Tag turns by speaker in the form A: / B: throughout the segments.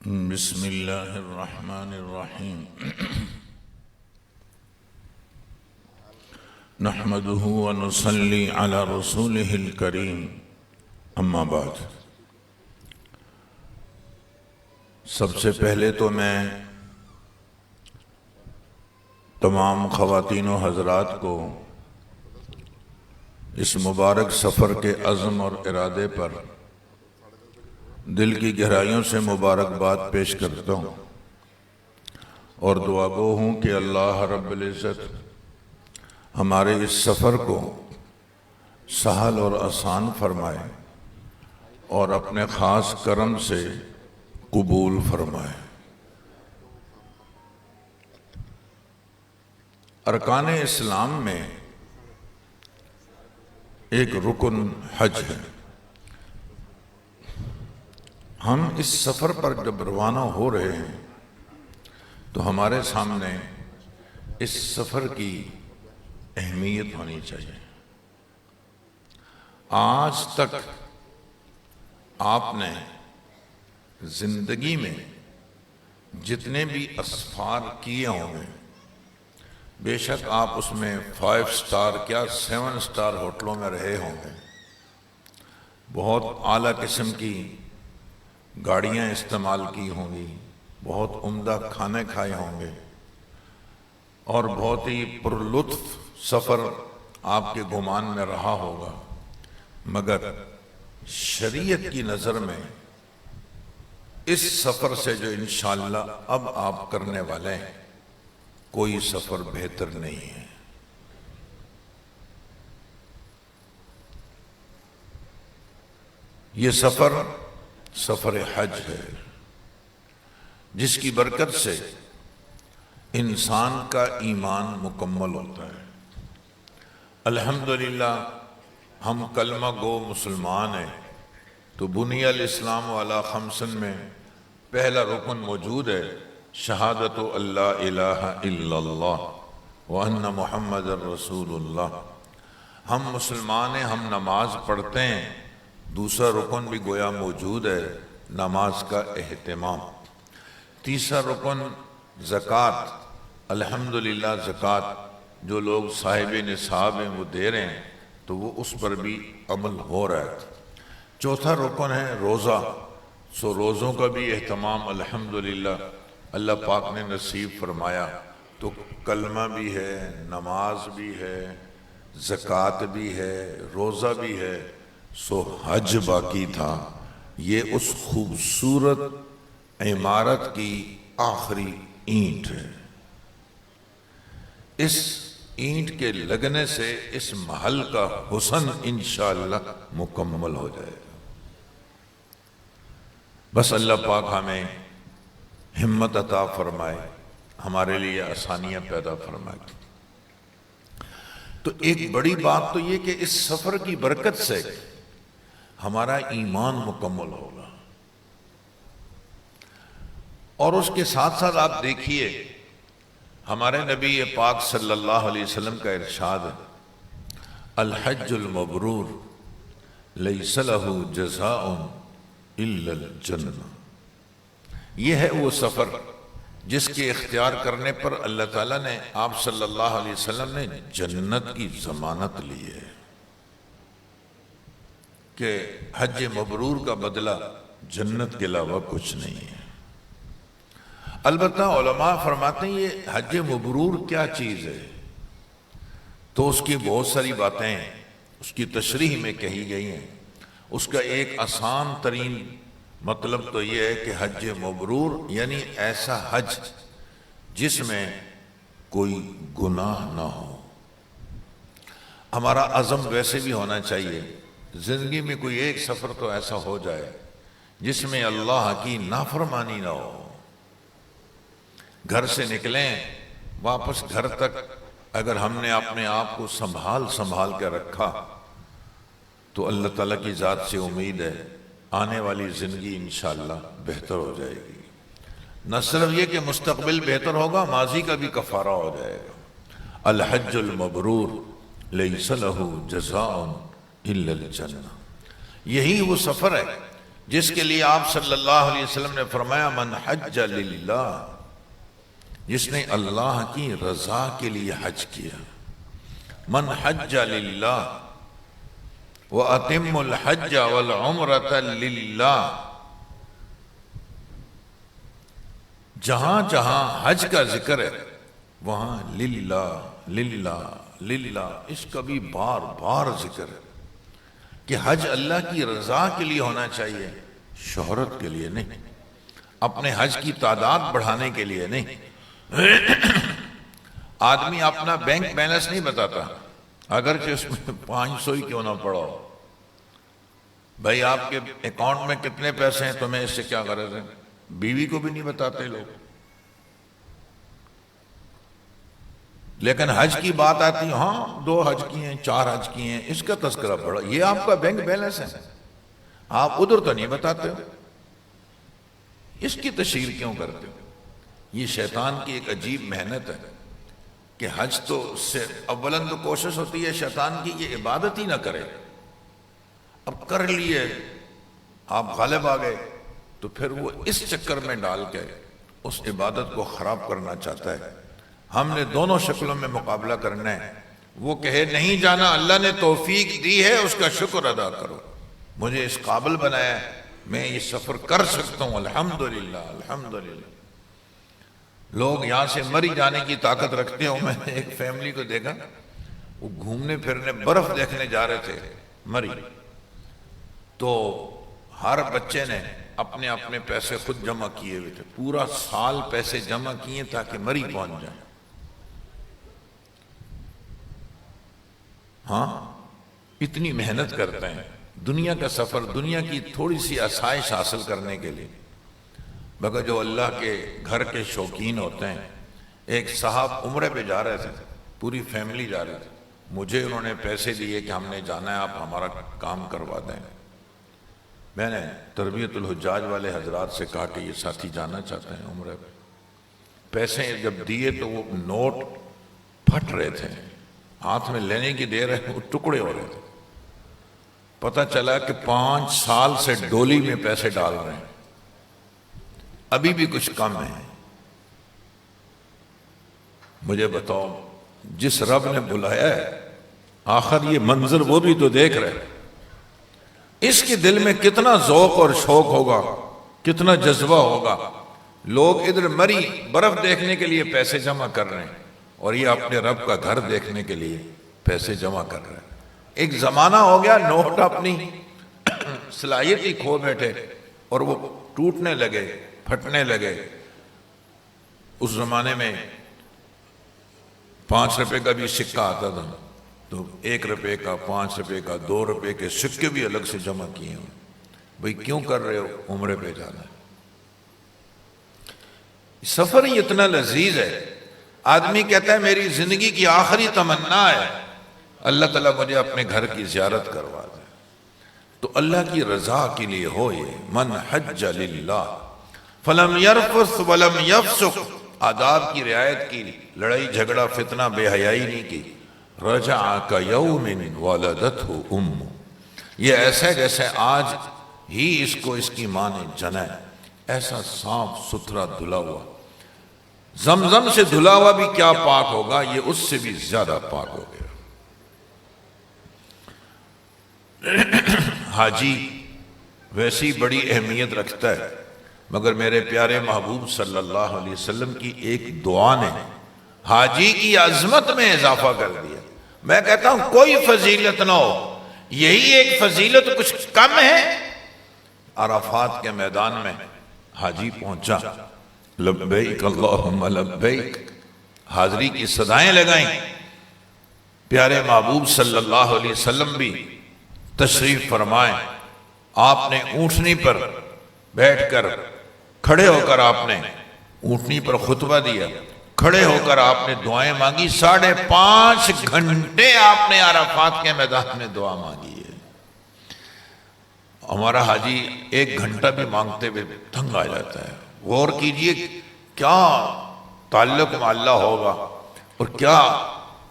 A: بسم اللہ الرحمن الرحیم نحمده ونصلی علی رسوله الکریم اما بعد۔ سب سے پہلے تو میں تمام خواتین و حضرات کو اس مبارک سفر کے عزم اور ارادے پر دل کی گہرائیوں سے مبارکباد پیش کرتا ہوں اور دعا گو ہوں کہ اللہ رب العزت ہمارے اس سفر کو سہل اور آسان فرمائے اور اپنے خاص کرم سے قبول فرمائے۔ ارکان اسلام میں ایک رکن حج ہے۔ ہم اس سفر پر جب روانہ ہو رہے ہیں تو ہمارے سامنے اس سفر کی اہمیت ہونی چاہیے۔ آج تک آپ نے زندگی میں جتنے بھی اسفار کیے ہوں گے، بے شک آپ اس میں 5 سٹار کیا 7 سٹار ہوٹلوں میں رہے ہوں گے، بہت اعلیٰ قسم کی گاڑیاں استعمال کی ہوں گی، بہت عمدہ کھانے کھائے ہوں گے اور بہت ہی پرلطف سفر آپ کے گمان میں رہا ہوگا، مگر شریعت کی نظر میں اس سفر سے جو انشاءاللہ اب آپ کرنے والے ہیں کوئی سفر بہتر نہیں ہے۔ یہ سفر حج ہے، جس کی برکت سے انسان کا ایمان مکمل ہوتا ہے۔ الحمدللہ ہم کلمہ گو مسلمان ہیں تو بنی الاسلام علی خمسن میں پہلا رکن موجود ہے، شہادت اللہ الہ الا اللہ وان محمد رسول اللہ۔ ہم مسلمان ہیں، ہم نماز پڑھتے ہیں، دوسرا رکن بھی گویا موجود ہے، نماز کا اہتمام۔ تیسرا رکن زکوٰۃ، الحمدللہ زکوٰۃ جو لوگ صاحب نصاب ہیں وہ دے رہے ہیں تو وہ اس پر بھی عمل ہو رہا ہے۔ چوتھا رکن ہے روزہ، سو روزوں کا بھی اہتمام الحمدللہ اللہ پاک نے نصیب فرمایا، تو کلمہ بھی ہے، نماز بھی ہے، زکوٰۃ بھی ہے، روزہ بھی ہے، سو حج باقی تھا۔ یہ اس خوبصورت عمارت کی آخری اینٹ ہے۔ اس اینٹ کے لگنے سے اس محل کا حسن انشاءاللہ مکمل ہو جائے گا۔ بس اللہ پاک ہمیں ہمت عطا فرمائے، ہمارے لیے آسانیاں پیدا فرمائے۔ تو ایک بڑی بات تو یہ کہ اس سفر کی برکت سے ہمارا ایمان مکمل ہوگا، اور اس کے ساتھ ساتھ آپ دیکھیے ہمارے نبی پاک صلی اللہ علیہ وسلم کا ارشاد ہے، الحج المبرور لیس لہ جزاء الا الجنہ۔ یہ ہے وہ سفر جس کے اختیار کرنے پر اللہ تعالیٰ نے آپ صلی اللہ علیہ وسلم نے جنت کی ضمانت لی ہے کہ حج مبرور کا بدلہ جنت کے علاوہ کچھ نہیں ہے۔ البتہ علماء فرماتے ہیں یہ حج مبرور کیا چیز ہے، تو اس کی بہت ساری باتیں اس کی تشریح میں کہی گئی ہیں۔ اس کا ایک آسان ترین مطلب تو یہ ہے کہ حج مبرور یعنی ایسا حج جس میں کوئی گناہ نہ ہو۔ ہمارا عزم ویسے بھی ہونا چاہیے، زندگی میں کوئی ایک سفر تو ایسا ہو جائے جس میں اللہ کی نافرمانی نہ ہو۔ گھر سے نکلیں، واپس گھر تک اگر ہم نے اپنے آپ کو سنبھال کے رکھا تو اللہ تعالیٰ کی ذات سے امید ہے آنے والی زندگی انشاءاللہ بہتر ہو جائے گی۔ نہ صرف یہ کہ مستقبل بہتر ہوگا، ماضی کا بھی کفارہ ہو جائے گا۔ الحج المبرور لیس لہ جزاء الا الجنہ۔ یہی وہ سفر ہے جس کے لیے آپ صلی اللہ علیہ وسلم نے فرمایا من حج للہ، جس نے اللہ کی رضا کے لیے حج کیا، من حج للہ وَأَتِمُّ الْحَجَّ وَالْعُمْرَةَ لِلَّهِ، جہاں جہاں حج کا ذکر ہے وہاں للہ للہ للہ، اس کا بھی بار بار ذکر ہے کہ حج اللہ کی رضا کے لیے ہونا چاہیے، شہرت کے لیے نہیں، اپنے حج کی تعداد بڑھانے کے لیے نہیں۔ آدمی اپنا بینک بیلنس نہیں بتاتا، اگرچہ اس میں 500 ہی کیوں نہ پڑو، بھائی آپ کے اکاؤنٹ میں کتنے پیسے ہیں، تمہیں اس سے کیا غرض ہے؟ بیوی کو بھی نہیں بتاتے لوگ، لیکن حج کی بات آتی ہے، ہاں 2 حج کی ہیں، 4 حج کی ہیں، اس کا تذکرہ پڑا، یہ آپ کا بینک بیلنس ہے، آپ ادھر تو نہیں بتاتے ہو، اس کی تشہیر کیوں کرتے ہو؟ یہ شیطان کی ایک عجیب محنت ہے کہ حج تو سے اولاً تو کوشش ہوتی ہے شیطان کی یہ عبادت ہی نہ کرے، اب کر لیے آپ غالب آ گئے تو پھر وہ اس چکر میں ڈال کے اس عبادت کو خراب کرنا چاہتا ہے۔ ہم نے دونوں شکلوں میں مقابلہ کرنا ہے، وہ کہے نہیں جانا، اللہ نے توفیق دی ہے، اس کا شکر ادا کرو، مجھے اس قابل بنایا ہے، میں یہ سفر کر سکتا ہوں، الحمدللہ الحمدللہ۔ لوگ یہاں سے مری جانے کی طاقت رکھتے ہوں، میں نے ایک فیملی کو دیکھا، وہ گھومنے پھرنے برف دیکھنے جا رہے تھے مری، تو ہر بچے نے اپنے اپنے پیسے خود جمع کیے ہوئے تھے، پورا سال پیسے جمع کیے تاکہ مری پہنچ جائیں۔ ہاں اتنی محنت کرتے ہیں دنیا کا سفر، دنیا کی تھوڑی سی آسائش حاصل کرنے کے لیے، مگر جو اللہ کے گھر کے شوقین ہوتے ہیں۔ ایک صاحب عمرے پہ جا رہے تھے، پوری فیملی جا رہے تھے، مجھے انہوں نے پیسے دیے کہ ہم نے جانا ہے، آپ ہمارا کام کروا دیں۔ میں نے تربیت الحجاج والے حضرات سے کہا کہ یہ ساتھی جانا چاہتے ہیں عمرے پہ، پیسے جب دیے تو وہ نوٹ پھٹ رہے تھے، ہاتھ میں لینے کی دیر ہے وہ ٹکڑے ہو رہے تھے، پتہ چلا کہ 5 سال سے ڈولی میں پیسے ڈال رہے ہیں، ابھی بھی کچھ کم ہے۔ مجھے بتاؤ جس رب نے بلایا ہے آخر یہ منظر وہ بھی تو دیکھ رہے، اس کے دل میں کتنا ذوق اور شوق ہوگا، کتنا جذبہ ہوگا۔ لوگ ادھر مری برف دیکھنے کے لیے پیسے جمع کر رہے ہیں اور یہ اپنے رب کا گھر دیکھنے کے لیے پیسے جمع کر رہے ہیں۔ ایک زمانہ ہو گیا نوٹ اپنی صلاحیت ہی کھو بیٹھے اور وہ ٹوٹنے لگے، پھٹنے لگے۔ اس زمانے میں 5 روپے کا بھی سکہ آتا تھا تو 1 روپے کا، 5 روپے کا، 2 روپے کے سکے بھی الگ سے جمع کیے ہوں۔ بھئی کیوں کر رہے ہو؟ عمرے پہ جانا ہے۔ سفر ہی اتنا لذیذ ہے، آدمی کہتا ہے میری زندگی کی آخری تمنا ہے اللہ تعالیٰ مجھے اپنے گھر کی زیارت کروا دے، تو اللہ کی رضا کے لیے ہو یہ من حج للہ فلم یرفث ولم یفسق، آداب کی رعایت کی، لڑائی جھگڑا فتنہ بے حیائی نہیں کی۔ رجع کیوم ولدتہ امہ، یہ ایسا ہے جیسے آج ہی اس کو اس کی ماں نے جنا ہے، ایسا صاف ستھرا دھلا ہوا، زمزم سے دھلا ہوا بھی کیا پاک ہوگا، یہ اس سے بھی زیادہ پاک ہو گیا۔ حاجی ویسی بڑی اہمیت رکھتا ہے، مگر میرے پیارے محبوب صلی اللہ علیہ وسلم کی ایک دعا نے حاجی کی عظمت میں اضافہ کر دیا۔ میں کہتا ہوں کوئی فضیلت نہ ہو، یہی ایک فضیلت کچھ کم ہے۔ عرفات کے میدان میں حاجی پہنچا، لبیک اللہم لبیک، حاضری کی صدائیں لگائیں۔ پیارے محبوب صلی اللہ علیہ وسلم بھی تشریف فرمائیں، آپ نے اونٹنی پر بیٹھ کر، کھڑے ہو کر آپ نے اونٹنی پر خطبہ دیا، کھڑے ہو کر آپ نے دعائیں مانگی، 5.5 گھنٹے آپ نے عرفات کے میدان میں دعا مانگی ہے۔ ہمارا حاجی 1 گھنٹہ بھی مانگتے ہوئے تنگ آ جاتا ہے۔ غور کیجئے کیا تعلق مع اللہ ہوگا اور کیا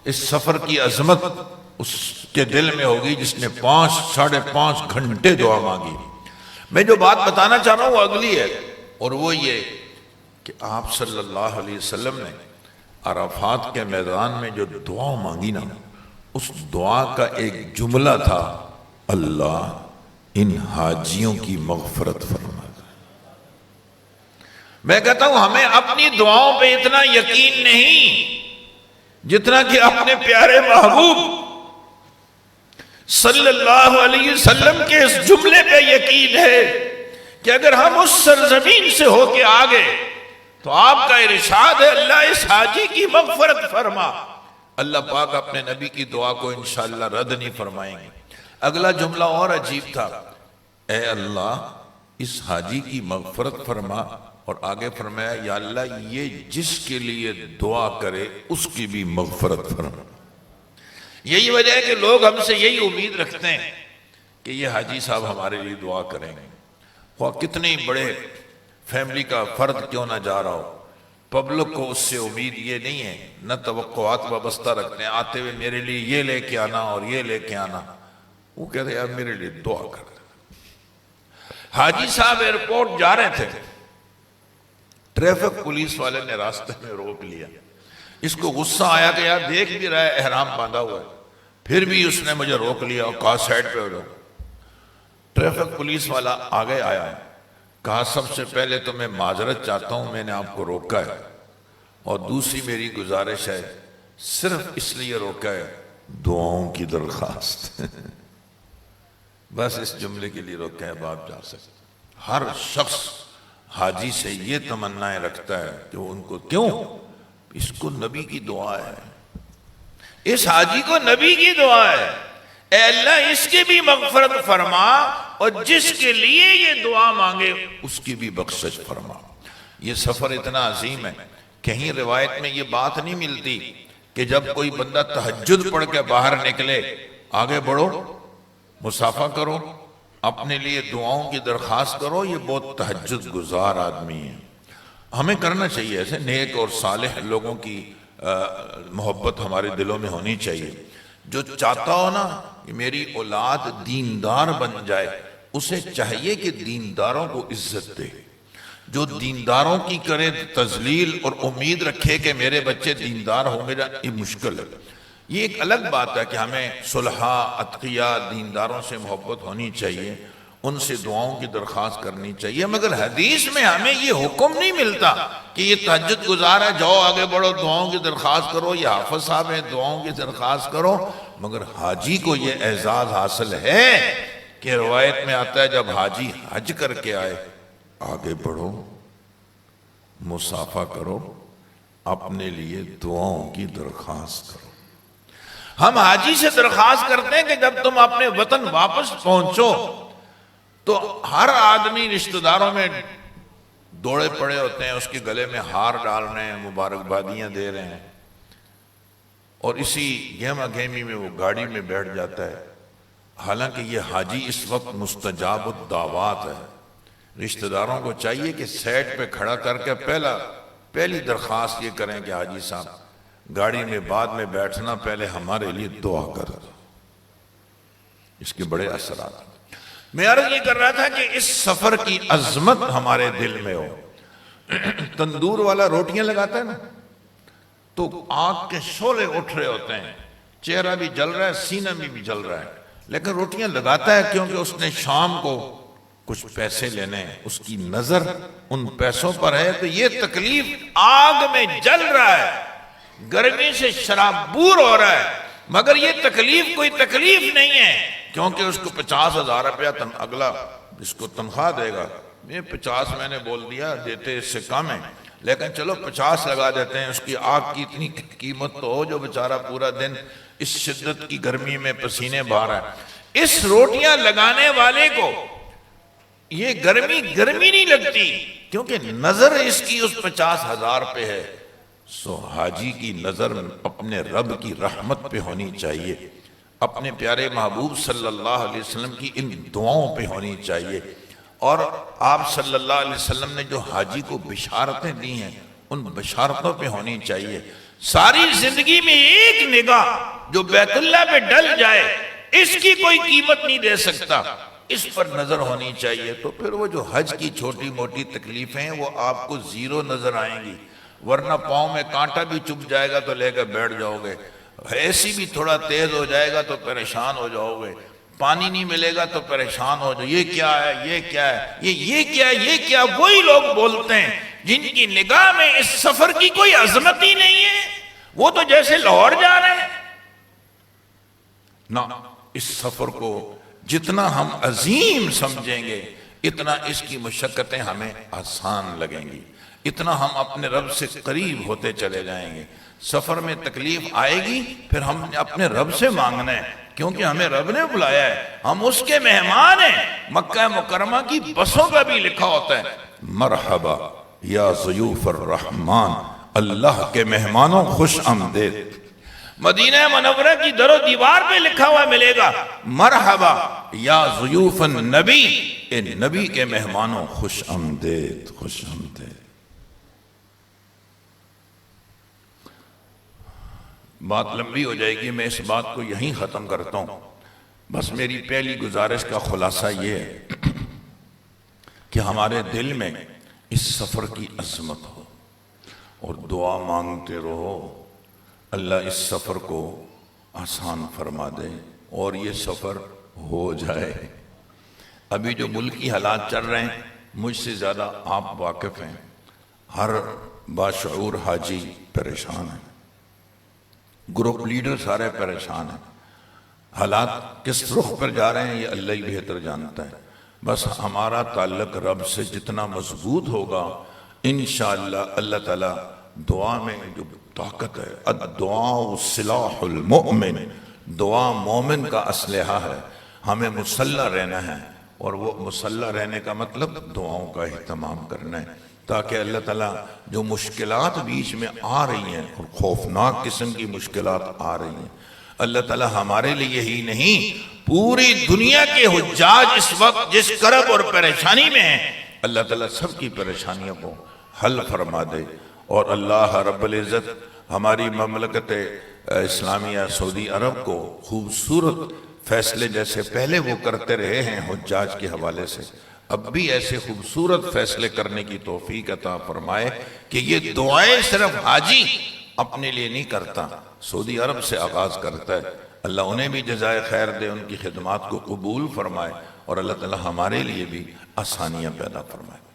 A: اس سفر کی عظمت اس کے دل میں ہوگی جس نے 5.5 گھنٹے دعا مانگی۔ میں جو بات بتانا چاہ رہا ہوں وہ اگلی ہے، اور وہ یہ کہ آپ صلی اللہ علیہ وسلم نے عرفات کے میدان میں جو دعا مانگی نا، اس دعا کا ایک جملہ تھا، اللہ ان حاجیوں کی مغفرت فرما۔ میں کہتا ہوں ہمیں اپنی دعاؤں پہ اتنا یقین نہیں جتنا کہ اپنے پیارے محبوب صلی اللہ علیہ وسلم کے اس جملے پہ یقین ہے کہ اگر ہم اس سرزمین سے ہو کے آگے تو آپ کا ارشاد ہے اللہ اس حاجی کی مغفرت فرما۔ اللہ پاک اپنے نبی کی دعا کو انشاءاللہ رد نہیں فرمائیں گے۔ اگلا جملہ اور عجیب تھا، اے اللہ اس حاجی کی مغفرت فرما، اور آگے فرمایا یا اللہ یہ جس کے لیے دعا کرے اس کی بھی مغفرت فرما۔ یہی وجہ ہے کہ لوگ ہم سے یہی امید رکھتے ہیں کہ یہ حاجی صاحب ہمارے لیے دعا کریں گے، خواہ کتنے بڑے فیملی کا فرد کیوں نہ جا رہا ہو۔ پبلک کو اس سے امید یہ نہیں ہے، نہ توقعات وابستہ رکھتے ہیں آتے ہوئے میرے لیے یہ لے کے آنا اور یہ لے کے آنا، وہ کہتے ہیں یار میرے لیے دعا کر۔ حاجی صاحب ایئرپورٹ جا رہے تھے، ٹریفک پولیس والے نے راستے میں روک لیا۔ اس کو غصہ آیا کہ یار دیکھ بھی رہا ہے احرام باندھا ہوا ہے، پھر بھی اس نے مجھے روک لیا اور کہا سائڈ پہ ہو جاؤ۔ ٹریفک پولیس والا آگے آیا ہے، کہا سب سے پہلے تو میں معذرت چاہتا ہوں میں نے آپ کو روکا ہے، اور دوسری میری گزارش ہے صرف اس لیے روکا ہے دعاؤں کی درخواست بس اس جملے کے لیے روکا ہے، باپ جا سکتے۔ ہر شخص حاجی سے یہ تمنائیں رکھتا ہے کہ وہ ان کو کیوں، اس کو نبی کی دعا ہے، اس حاجی کو نبی کی دعا ہے، اے اللہ اس کی بھی مغفرت فرما اور جس کے لیے یہ دعا مانگے اس کی بھی بخشش فرما۔ یہ سفر اتنا عظیم ہے، کہیں روایت میں یہ بات نہیں ملتی کہ جب کوئی بندہ تہجد پڑھ کے باہر نکلے آگے بڑھو مسافہ کرو اپنے لیے دعاؤں کی درخواست کرو، یہ بہت تہجد گزار آدمی ہے۔ ہمیں کرنا چاہیے، ایسے نیک اور صالح لوگوں کی محبت ہمارے دلوں میں ہونی چاہیے۔ جو چاہتا ہو نا کہ میری اولاد دیندار بن جائے، اسے چاہیے کہ دینداروں کو عزت دے۔ جو دینداروں کی کرے تذلیل اور امید رکھے کہ میرے بچے دیندار ہوں گے، یہ مشکل ہے۔ یہ ایک الگ بات ہے کہ ہمیں صلحاء اتقیاء دینداروں سے محبت ہونی چاہیے، ان سے دعاؤں کی درخواست کرنی چاہیے، مگر حدیث میں ہمیں یہ حکم نہیں ملتا کہ یہ تہجد گزار ہے جاؤ آگے بڑھو دعاؤں کی درخواست کرو، یہ حافظ صاحب ہیں دعاؤں کی درخواست کرو۔ مگر حاجی کو یہ اعزاز حاصل ہے کہ روایت میں آتا ہے جب حاجی حج کر کے آئے آگے بڑھو مسافہ کرو اپنے لیے دعاؤں کی درخواست کرو۔ ہم حاجی سے درخواست کرتے ہیں کہ جب تم اپنے وطن واپس پہنچو تو ہر آدمی رشتہ داروں میں دوڑے پڑے ہوتے ہیں، اس کے گلے میں ہار ڈال رہے ہیں، مبارکبادیاں دے رہے ہیں، اور اسی گہما گہمی میں وہ گاڑی میں بیٹھ جاتا ہے۔ حالانکہ یہ حاجی اس وقت مستجاب الدعوات ہے۔ رشتہ داروں کو چاہیے کہ سیٹ پہ کھڑا کر کے پہلی درخواست یہ کریں کہ حاجی صاحب گاڑی میں بعد میں بیٹھنا، پہلے ہمارے لیے دعا کر دو۔ اس کے بڑے اثرات ہیں۔ میں عرض یہ کر رہا تھا کہ اس سفر کی عظمت ہمارے دل میں ہو۔ تندور والا روٹیاں لگاتا ہے نا تو آگ کے شعلے اٹھ رہے ہوتے ہیں، چہرہ بھی جل رہا ہے سینہ بھی جل رہا ہے، لیکن روٹیاں لگاتا ہے کیونکہ اس نے شام کو کچھ پیسے لینے ہیں، اس کی نظر ان پیسوں پر ہے۔ تو یہ تکلیف آگ میں جل رہا ہے، گرمی سے شرابور ہو رہا ہے، مگر یہ تکلیف کوئی تکلیف نہیں ہے کیونکہ اس کو 50,000 روپیہ اگلا اس کو تنخواہ دے گا۔ یہ 50 میں نے بول دیا دیتے اس سے کم ہے، لیکن چلو 50 لگا دیتے ہیں، اس کی آگ کی اتنی قیمت تو ہو جو بیچارہ پورا دن اس شدت کی گرمی میں پسینے بہا رہا ہے۔ اس روٹیاں لگانے والے کو یہ گرمی نہیں لگتی کیونکہ نظر اس کی اس 50,000 پہ ہے۔ سو حاجی کی نظر اپنے رب کی رحمت پہ ہونی چاہیے، اپنے پیارے محبوب صلی اللہ علیہ وسلم کی ان دعاؤں پہ ہونی چاہیے، اور آپ صلی اللہ علیہ وسلم نے جو حاجی کو بشارتیں دی ہیں ان بشارتوں پہ ہونی چاہیے۔ ساری زندگی میں ایک نگاہ جو بیت اللہ پہ ڈل جائے اس کی کوئی قیمت نہیں دے سکتا۔ اس پر نظر ہونی چاہیے. تو پھر وہ جو حج کی چھوٹی موٹی تکلیفیں ہیں وہ آپ کو زیرو نظر آئیں گی، ورنہ پاؤں میں کانٹا بھی چبھ جائے گا تو لے کر بیٹھ جاؤ گے، ایسی بھی تھوڑا تیز ہو جائے گا تو پریشان ہو جاؤ گے، پانی نہیں ملے گا تو پریشان ہو جاؤ، یہ کیا ہے، یہ کیا ہے، یہ کیا ہے، یہ کیا. وہی لوگ بولتے ہیں جن کی نگاہ میں اس سفر کی کوئی عظمت ہی نہیں ہے، وہ تو جیسے لاہور جا رہے ہیں. نہ، اس سفر کو جتنا ہم عظیم سمجھیں گے اتنا اس کی مشقتیں ہمیں آسان لگیں گی، اتنا ہم اپنے رب سے قریب ہوتے چلے جائیں گے. سفر میں تکلیف آئے گی، پھر ہم نے اپنے رب سے مانگنا ہے، کیونکہ ہمیں رب نے بلایا ہے، ہم اس کے مہمان ہیں. مکہ مکرمہ کی بسوں کا بھی لکھا ہوتا ہے مرحبا یا ضیوف الرحمن، اللہ کے مہمانوں خوش آمدید. مدینہ منورہ کی در و دیوار پہ لکھا ہوا ملے گا مرحبا یا ضیوف النبی، اے نبی کے مہمانوں خوش آمدید، خوش آمدید. بات لمبی ہو جائے گی، میں اس بات کو یہیں ختم کرتا ہوں. بس میری پہلی گزارش کا خلاصہ یہ ہے کہ ہمارے دل میں اس سفر کی عظمت ہو اور دعا مانگتے رہو اللہ اس سفر کو آسان فرما دے اور یہ سفر ہو جائے. ابھی جو ملکی حالات چل رہے ہیں مجھ سے زیادہ آپ واقف ہیں، ہر باشعور حاجی پریشان ہے، گروپ لیڈر سارے پریشان ہیں، حالات کس رخ پر جا رہے ہیں یہ اللہ ہی بہتر جانتا ہے. بس ہمارا تعلق رب سے جتنا مضبوط ہوگا انشاءاللہ اللہ تعالیٰ دعا میں جو طاقت ہے، الدعاء سلاح المؤمن، دعا مومن کا اسلحہ ہے. ہمیں مسلح رہنا ہے، اور وہ مسلح رہنے کا مطلب دعاؤں کا اہتمام کرنا ہے، تاکہ اللہ تعالیٰ جو مشکلات بیچ میں آ رہی ہیں اور خوفناک قسم کی مشکلات آ رہی ہیں، اللہ تعالیٰ ہمارے لیے ہی نہیں پوری دنیا کے حجاج اس وقت جس کرب اور پریشانی میں ہیں، اللہ تعالیٰ سب کی پریشانیوں کو حل فرما دے. اور اللہ رب العزت ہماری مملکت اسلامیہ سعودی عرب کو خوبصورت فیصلے جیسے پہلے وہ کرتے رہے ہیں حجاج کے حوالے سے، اب بھی ایسے خوبصورت فیصلے کرنے کی توفیق عطا فرمائے کہ یہ دعائیں صرف حاجی اپنے لیے نہیں کرتا، سعودی عرب سے آغاز کرتا ہے. اللہ انہیں بھی جزائے خیر دے، ان کی خدمات کو قبول فرمائے، اور اللہ تعالی ہمارے لیے بھی آسانیاں پیدا فرمائے.